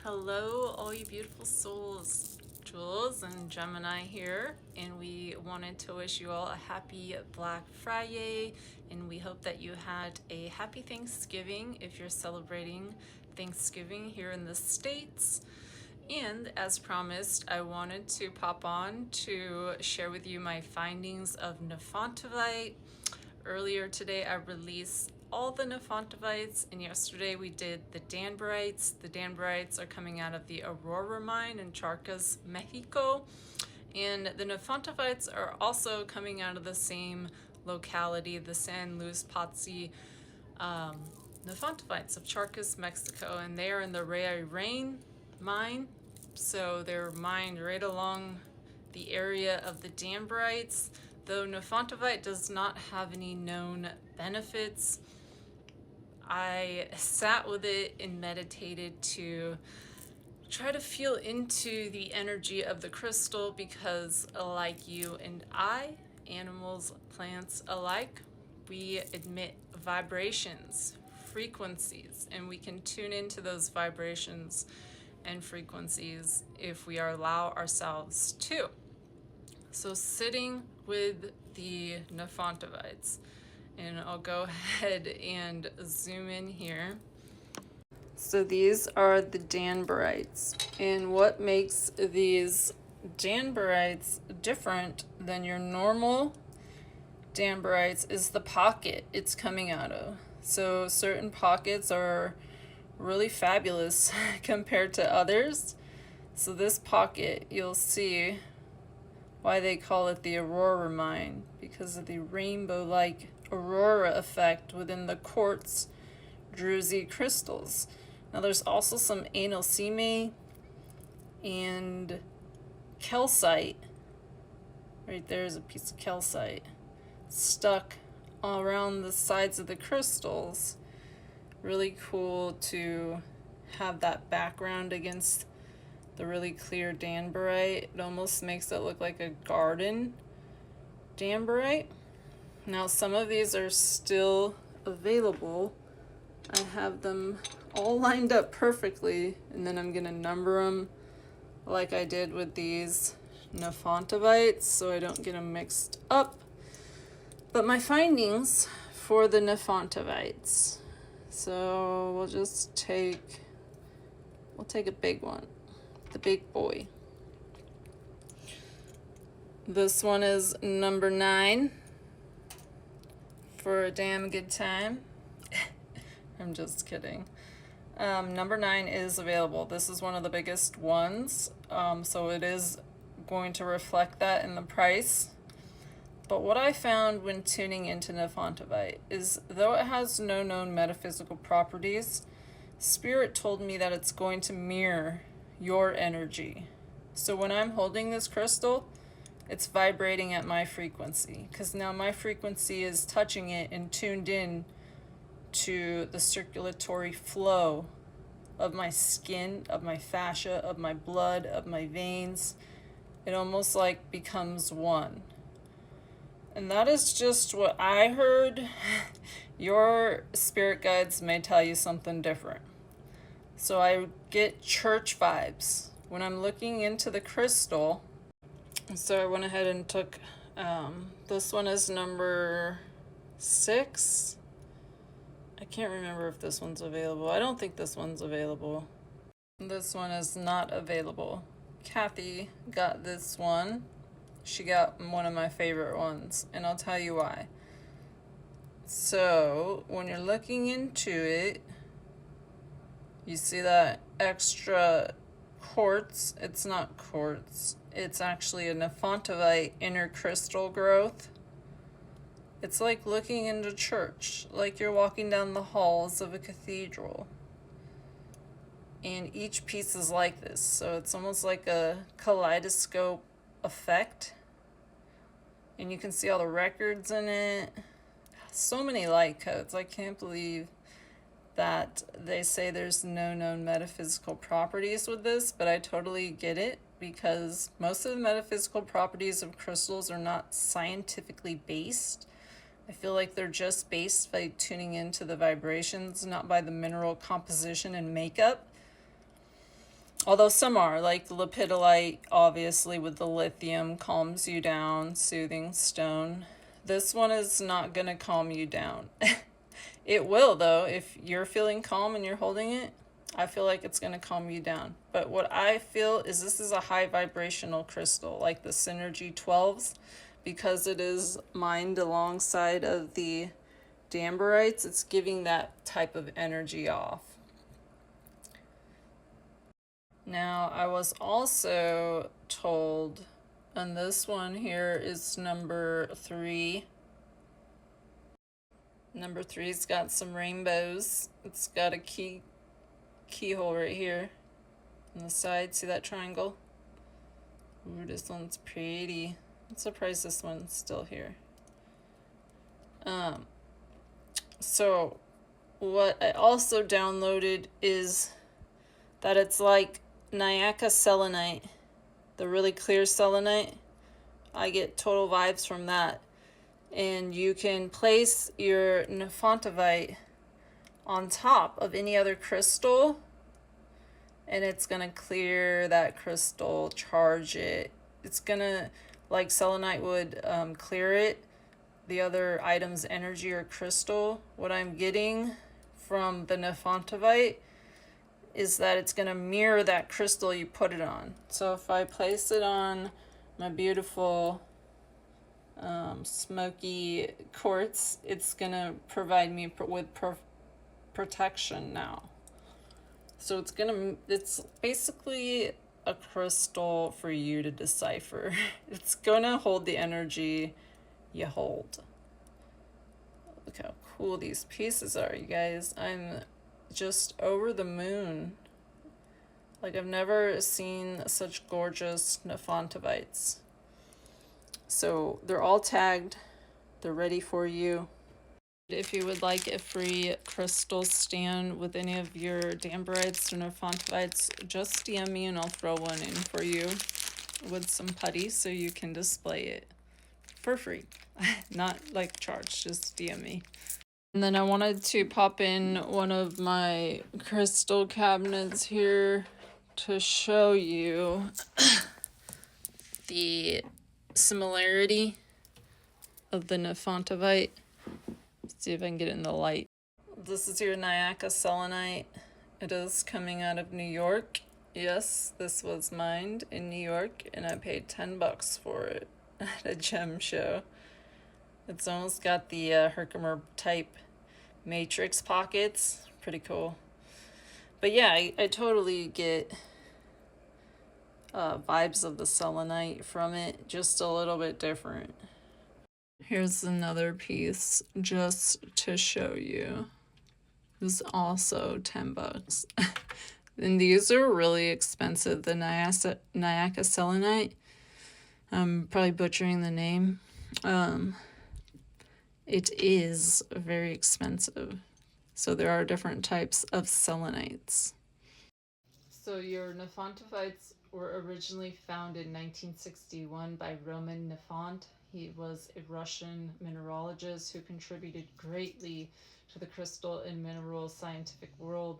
Hello, all you beautiful souls. Jules and Gemini here, and we wanted to wish you all a happy Black Friday, and we hope that you had a happy Thanksgiving if you're celebrating Thanksgiving here in the States. And as promised, I wanted to pop on to share with you my findings of Nifontivite. Earlier today, I released all the Nifontivites, and yesterday we did the Danborites. The Danborites are coming out of the Aurora mine in Charcas, Mexico. And the Nifontivites are also coming out of the same locality, the San Luis Potosí Nifontivites of Charcas, Mexico. And they are in the Rain mine. So they're mined right along the area of the Danborites. Though Nifontivite does not have any known benefits, I sat with it and meditated to try to feel into the energy of the crystal because, like you and I, animals, plants alike, we emit vibrations, frequencies, and we can tune into those vibrations and frequencies if we allow ourselves to. So sitting with the Nifontivites, and I'll go ahead and zoom in here. So these are the Danborites, and what makes these Danborites different than your normal Danborites is the pocket it's coming out of. So certain pockets are really fabulous compared to others. So this pocket, you'll see why they call it the Aurora mine, because of the rainbow-like aurora effect within the quartz druzy crystals. Now there's also some anoseme and calcite. Right there's a piece of calcite stuck all around the sides of the crystals. Really cool to have that background against the really clear Danborite. It almost makes it look like a garden Danborite. Now some of these are still available. I have them all lined up perfectly, and then I'm gonna number them like I did with these Nifontivites so I don't get them mixed up. But my findings for the Nifontivites. So we'll take a big one. The big boy. This one is number 9 for a damn good time. I'm just kidding. Number 9 is available. This is one of the biggest ones, so it is going to reflect that in the price. But what I found when tuning into Nifontivite is, though it has no known metaphysical properties, Spirit told me that it's going to mirror your energy. So when I'm holding this crystal, it's vibrating at my frequency, because now my frequency is touching it and tuned in to the circulatory flow of my skin, of my fascia, of my blood, of my veins. It almost like becomes one. And that is just what I heard. Your spirit guides may tell you something different. So I get church vibes when I'm looking into the crystal. So I went ahead and took, this one is number 6. I can't remember if this one's available. I don't think this one's available. This one is not available. Kathy got this one. She got one of my favorite ones, and I'll tell you why. So when you're looking into it, you see that extra quartz. It's not quartz. It's actually a Nifontivite inner crystal growth. It's like looking into church, like you're walking down the halls of a cathedral. And each piece is like this, so it's almost like a kaleidoscope effect. And you can see all the records in it. So many light codes. I can't believe that they say there's no known metaphysical properties with this, but I totally get it, because most of the metaphysical properties of crystals are not scientifically based. I feel like they're just based by tuning into the vibrations, not by the mineral composition and makeup. Although some are, like the lepidolite, obviously with the lithium, calms you down, soothing stone. This one is not going to calm you down. It will, though, if you're feeling calm and you're holding it. I feel like it's going to calm you down. But what I feel is this is a high vibrational crystal, like the Synergy 12s, because it is mined alongside of the Damberites. It's giving that type of energy off. Now, I was also told, and this one here is number 3. Number 3's got some rainbows. It's got a keyhole right here on the side. See that triangle? Ooh, this one's pretty. I'm surprised this one's still here. So what I also downloaded is that it's like Nyaca selenite, the really clear selenite. I get total vibes from that. And you can place your Nifontivite on top of any other crystal, and it's gonna clear that crystal, charge it. It's gonna, like selenite would clear it, the other item's energy or crystal. What I'm getting from the Nifontivite is that it's going to mirror that crystal you put it on. So if I place it on my beautiful smoky quartz, it's going to provide me with protection now. So it's basically a crystal for you to decipher. It's going to hold the energy you hold. Look how cool these pieces are, you guys. I'm just over the moon. Like, I've never seen such gorgeous Nifontivites. So they're all tagged. They're ready for you. If you would like a free crystal stand with any of your Damberites or Nifontivites, just DM me and I'll throw one in for you with some putty so you can display it for free. Not like charged, just DM me. And then I wanted to pop in one of my crystal cabinets here to show you the similarity of the Nifontivite. Let's see if I can get it in the light. This is your Nyaca selenite. It is coming out of New York. Yes, this was mined in New York, and I paid $10 for it at a gem show. It's almost got the Herkimer type matrix pockets. Pretty cool. But yeah, I totally get vibes of the selenite from it, just a little bit different. Here's another piece just to show you. This is also $10. And these are really expensive, the Nyaca selenite. I'm probably butchering the name. It is very expensive. So there are different types of selenites. So your Nifontivites were originally found in 1961 by Roman Nifon. He was a Russian mineralogist who contributed greatly to the crystal and mineral scientific world.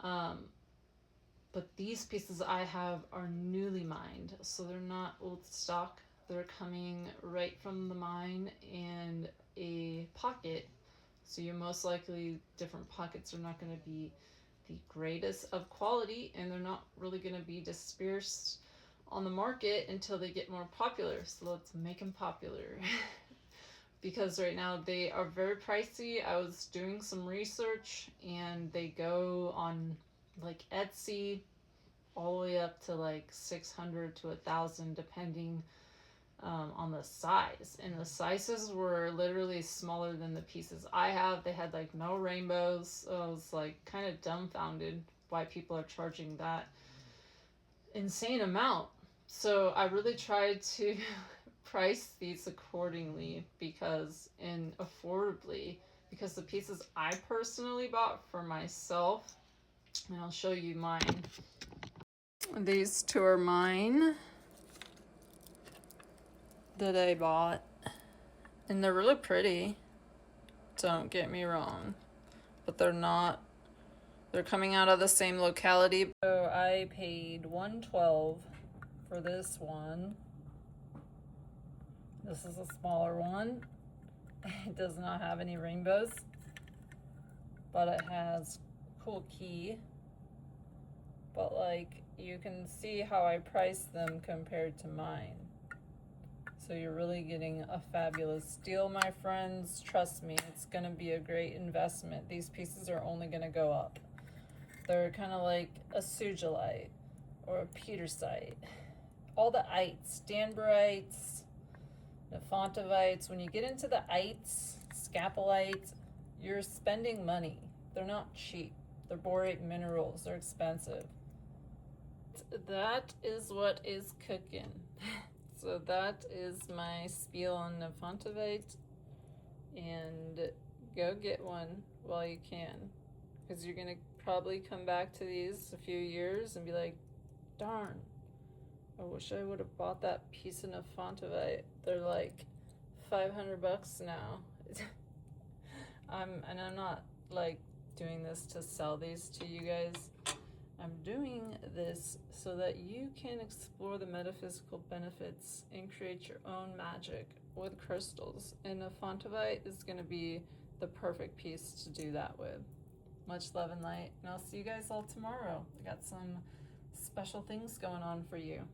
But these pieces I have are newly mined, so they're not old stock. They're coming right from the mine in a pocket. So you're most likely, different pockets are not going to be the greatest of quality, and they're not really going to be dispersed on the market until they get more popular. So let's make them popular. Because right now they are very pricey. I was doing some research, and they go on like Etsy all the way up to like 600 to 1,000 depending on the size. And the sizes were literally smaller than the pieces I have. They had like no rainbows. So I was like kind of dumbfounded why people are charging that insane amount. So I really tried to price these accordingly and affordably, because the pieces I personally bought for myself, and I'll show you mine. These two are mine that I bought, and they're really pretty, don't get me wrong, but they're not They're coming out of the same locality. So I paid $112 for this one. This is a smaller one. It does not have any rainbows, but it has cool key. But like, you can see how I priced them compared to mine. So you're really getting a fabulous deal, my friends. Trust me, it's gonna be a great investment. These pieces are only gonna go up. They're kind of like a sugilite or a petersite. All the ites, danburites, Nifontivites. When you get into the ites, scapelites, you're spending money. They're not cheap. They're borate minerals. They're expensive. That is what is cooking. So that is my spiel on Nifontivite. And go get one while you can, because you're gonna probably come back to these a few years and be like, darn, I wish I would have bought that piece of Nifontivite. They're like $500 now. And I'm not like doing this to sell these to you guys. I'm doing this so that you can explore the metaphysical benefits and create your own magic with crystals. And Nifontivite is going to be the perfect piece to do that with. Much love and light, and I'll see you guys all tomorrow. I got some special things going on for you.